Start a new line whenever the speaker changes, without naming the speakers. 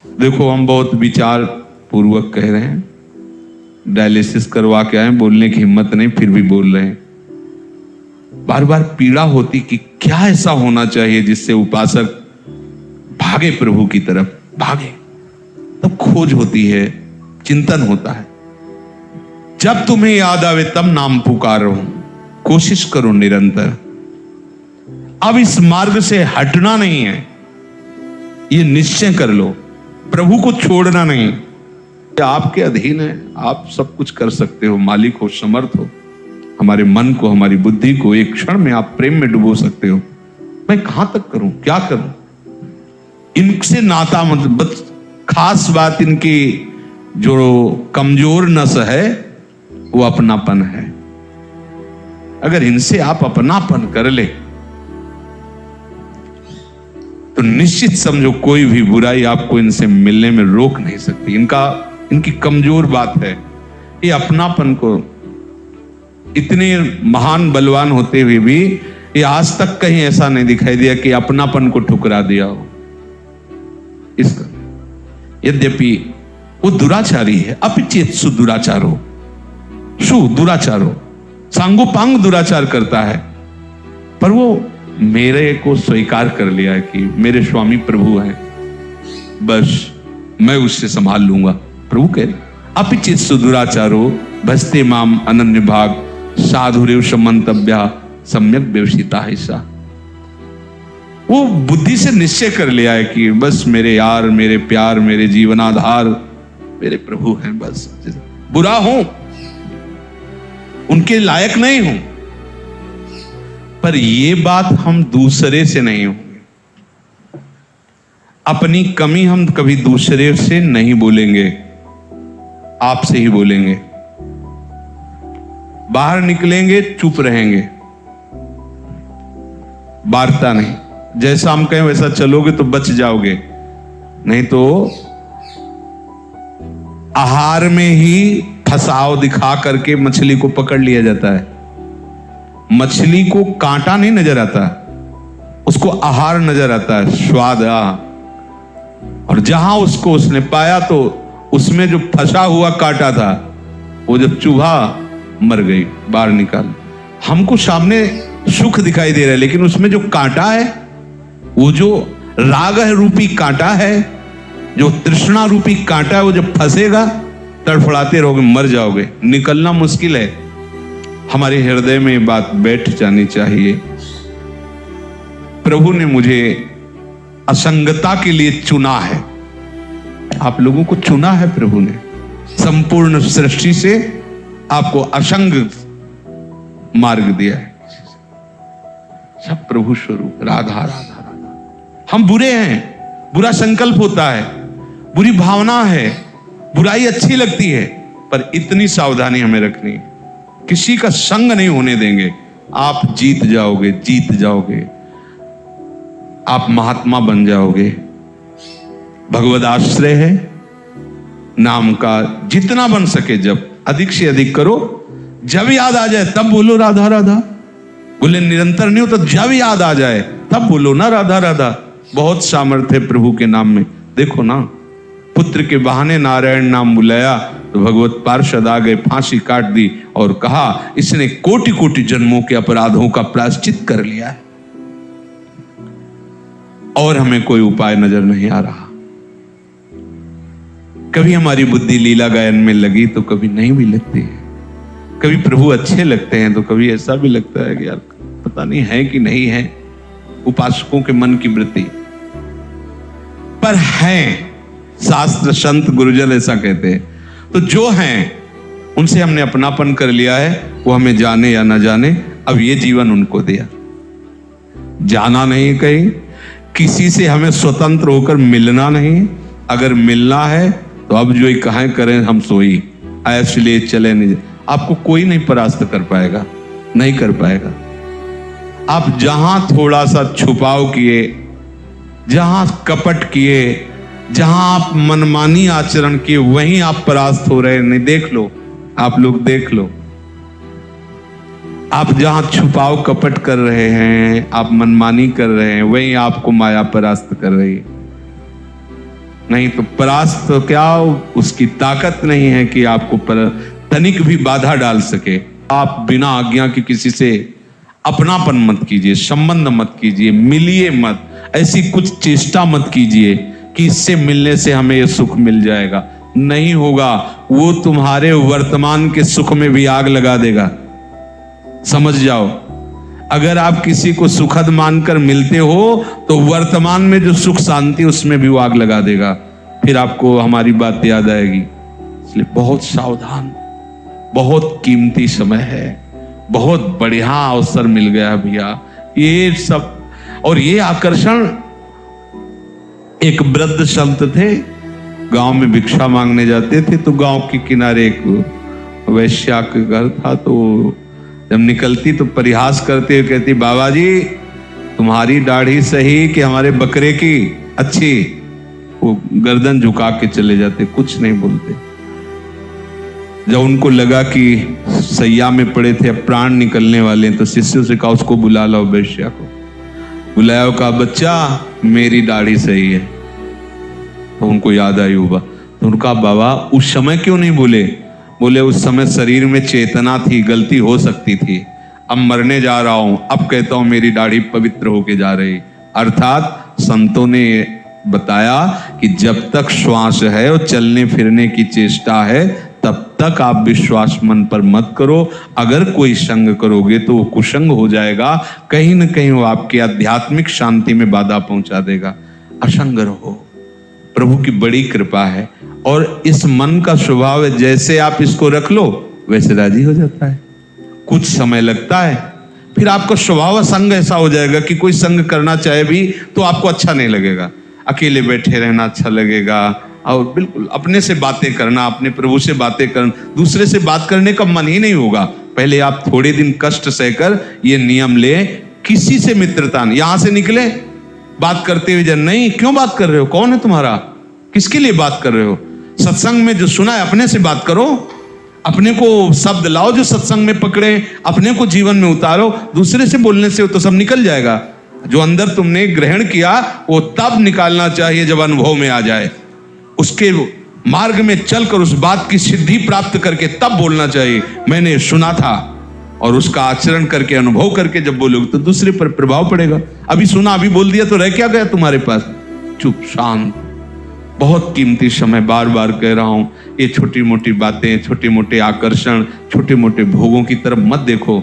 देखो, हम बहुत विचार पूर्वक कह रहे हैं, डायलिसिस करवा के आए, बोलने की हिम्मत नहीं, फिर भी बोल रहे हैं। बार बार पीड़ा होती कि क्या ऐसा होना चाहिए जिससे उपासक भागे, प्रभु की तरफ भागे। तब खोज होती है, चिंतन होता है। जब तुम्हें याद आवे तब नाम पुकारो, कोशिश करो निरंतर। अब इस मार्ग से हटना नहीं है, ये निश्चय कर लो, प्रभु को छोड़ना नहीं। आपके अधीन है, आप सब कुछ कर सकते हो, मालिक हो, समर्थ हो। हमारे मन को, हमारी बुद्धि को एक क्षण में आप प्रेम में डुबो सकते हो। मैं कहां तक करूं, क्या करूं? इनसे नाता मत, बस खास बात इनकी जो कमजोर नस है वो अपनापन है। अगर इनसे आप अपनापन कर ले तो निश्चित समझो कोई भी बुराई आपको इनसे मिलने में रोक नहीं सकती। इनकी कमजोर बात है ये अपनापन को। इतने महान बलवान होते हुए भी ये आज तक कहीं ऐसा नहीं दिखाई दिया कि अपनापन को ठुकरा दिया हो। इसका यद्यपि वो दुराचारी है, अपिचेत सु दुराचारो, सु दुराचारो, सांगोपांग दुराचार करता है, पर वो मेरे को स्वीकार कर लिया है कि मेरे स्वामी प्रभु हैं, बस मैं उससे संभाल लूंगा। प्रभु कह रहे अपिचित सुदुराचारो भस्ते माम अनन्य भाग साधुरेव समंतव्या सम्यक व्यवसिता हिस्सा। वो बुद्धि से निश्चय कर लिया है कि बस मेरे यार, मेरे प्यार, मेरे जीवनाधार मेरे प्रभु हैं। बस बुरा हूं, उनके लायक नहीं हूं, पर ये बात हम दूसरे से नहीं होंगे। अपनी कमी हम कभी दूसरे से नहीं बोलेंगे, आपसे ही बोलेंगे। बाहर निकलेंगे चुप रहेंगे, वार्ता नहीं। जैसा हम कहें वैसा चलोगे तो बच जाओगे, नहीं तो आहार में ही फसाव दिखा करके मछली को पकड़ लिया जाता है। मछली को कांटा नहीं नजर आता, उसको आहार नजर आता है, स्वाद। और जहां उसको उसने पाया तो उसमें जो फंसा हुआ कांटा था वो जब चुभा मर गई, बाहर निकाल। हमको सामने सुख दिखाई दे रहा है, लेकिन उसमें जो कांटा है, वो जो राग रूपी कांटा है, जो तृष्णा रूपी कांटा है, वो जब फंसेगा तड़फड़ाते रहोगे, मर जाओगे, निकलना मुश्किल है। हमारे हृदय में बात बैठ जानी चाहिए। प्रभु ने मुझे असंगता के लिए चुना है, आप लोगों को चुना है प्रभु ने। संपूर्ण सृष्टि से आपको असंग मार्ग दिया है। सब प्रभु स्वरूप, राधा राधा राधा। हम बुरे हैं, बुरा संकल्प होता है, बुरी भावना है, बुराई अच्छी लगती है, पर इतनी सावधानी हमें रखनी है, किसी का संग नहीं होने देंगे। आप जीत जाओगे, जीत जाओगे, आप महात्मा बन जाओगे। भगवद आश्रय है, नाम का जितना बन सके जब अधिक से अधिक करो। जब याद आ जाए तब बोलो राधा राधा। बोले निरंतर नहीं हो तो जब याद आ जाए तब बोलो ना राधा राधा। बहुत सामर्थ्य है प्रभु के नाम में। देखो ना, पुत्र के बहाने नारायण नाम बुलाया तो भगवत पार्षद आ गए, फांसी काट दी और कहा इसने कोटि कोटि जन्मों के अपराधों का प्रायश्चित कर लिया है। और हमें कोई उपाय नजर नहीं आ रहा। कभी हमारी बुद्धि लीला गायन में लगी तो कभी नहीं भी लगती है। कभी प्रभु अच्छे लगते हैं तो कभी ऐसा भी लगता है कि यार पता नहीं है कि नहीं है। उपासकों के मन की वृत्ति पर है, शास्त्र संत गुरुजन ऐसा कहते हैं। तो जो हैं उनसे हमने अपनापन कर लिया है, वो हमें जाने या ना जाने, अब ये जीवन उनको दिया। जाना नहीं कहीं, किसी से हमें स्वतंत्र होकर मिलना नहीं। अगर मिलना है तो अब जो ही कहें करें हम सोई, इसलिए चले नहीं। आपको कोई नहीं परास्त कर पाएगा, नहीं कर पाएगा। आप जहां थोड़ा सा छुपाव किए, जहां कपट किए, जहां आप मनमानी आचरण किए, वहीं आप परास्त हो रहे। नहीं, देख लो, आप लोग देख लो, आप जहां छुपाव कपट कर रहे हैं, आप मनमानी कर रहे हैं, वहीं आपको माया परास्त कर रही है। नहीं तो परास्त तो क्या, उसकी ताकत नहीं है कि आपको पर तनिक भी बाधा डाल सके। आप बिना आज्ञा के किसी से अपनापन मत कीजिए, संबंध मत कीजिए, मिलिए मत, ऐसी कुछ चेष्टा मत कीजिए कि इससे मिलने से हमें ये सुख मिल जाएगा। नहीं होगा, वो तुम्हारे वर्तमान के सुख में भी आग लगा देगा। समझ जाओ, अगर आप किसी को सुखद मानकर मिलते हो तो वर्तमान में जो सुख शांति उसमें भी वो आग लगा देगा। फिर आपको हमारी बात याद आएगी। इसलिए बहुत सावधान, बहुत कीमती समय है, बहुत बढ़िया अवसर मिल गया भैया। ये सब और ये आकर्षण, एक वृद्ध संत थे, गांव में भिक्षा मांगने जाते थे, तो गांव के किनारे एक वैश्या का घर था। तो जब निकलती तो परिहास करते हुए कहती, बाबा जी तुम्हारी दाढ़ी सही कि हमारे बकरे की अच्छी। वो गर्दन झुका के चले जाते, कुछ नहीं बोलते। जब उनको लगा कि सैया में पड़े थे, अब प्राण निकलने वाले, तो शिष्यों से कहा उसको बुला लो। वैश्या को बुलाया, कहा बच्चा मेरी दाढ़ी सही है। तो उनको याद आई होगा, तो उनका बाबा उस समय क्यों नहीं बोले? बोले उस समय शरीर में चेतना थी, गलती हो सकती थी, अब मरने जा रहा हूं, अब कहता हूं मेरी दाढ़ी पवित्र होके जा रही। अर्थात संतों ने बताया कि जब तक श्वास है और चलने फिरने की चेष्टा है तब तक आप विश्वास मन पर मत करो। अगर कोई संग करोगे तो वो कुसंग हो जाएगा, कहीं न कहीं वो आपकी आध्यात्मिक शांति में बाधा पहुंचा देगा। असंग रहो, प्रभु की बड़ी कृपा है। और इस मन का स्वभाव है, जैसे आप इसको रख लो वैसे राजी हो जाता है। कुछ समय लगता है, फिर आपका स्वभाव संग ऐसा हो जाएगा कि कोई संग करना चाहे भी तो आपको अच्छा नहीं लगेगा। अकेले बैठे रहना अच्छा लगेगा, और बिल्कुल अपने से बातें करना, अपने प्रभु से बातें करना, दूसरे से बात करने का मन ही नहीं होगा। पहले आप थोड़े दिन कष्ट सहकर ये नियम ले, किसी से मित्रता नहीं। यहां से निकले बात करते हुए, जन नहीं क्यों बात कर रहे हो, कौन है तुम्हारा, किसके लिए बात कर रहे हो? सत्संग में जो सुना है अपने से बात करो, अपने को शब्द लाओ जो सत्संग में पकड़े, अपने को जीवन में उतारो। दूसरे से बोलने से तो सब निकल जाएगा। जो अंदर तुमने ग्रहण किया वो तब निकालना चाहिए जब अनुभव में आ जाए। उसके मार्ग में चलकर उस बात की सिद्धि प्राप्त करके तब बोलना चाहिए मैंने सुना था, और उसका आचरण करके अनुभव करके जब बोलोगे तो दूसरे पर प्रभाव पड़ेगा। अभी सुना, अभी बोल दिया तो रह क्या गया तुम्हारे पास? चुप शांत। बहुत कीमती समय, बार बार कह रहा हूं, ये छोटी मोटी बातें, छोटे मोटे आकर्षण, छोटे मोटे भोगों की तरफ मत देखो।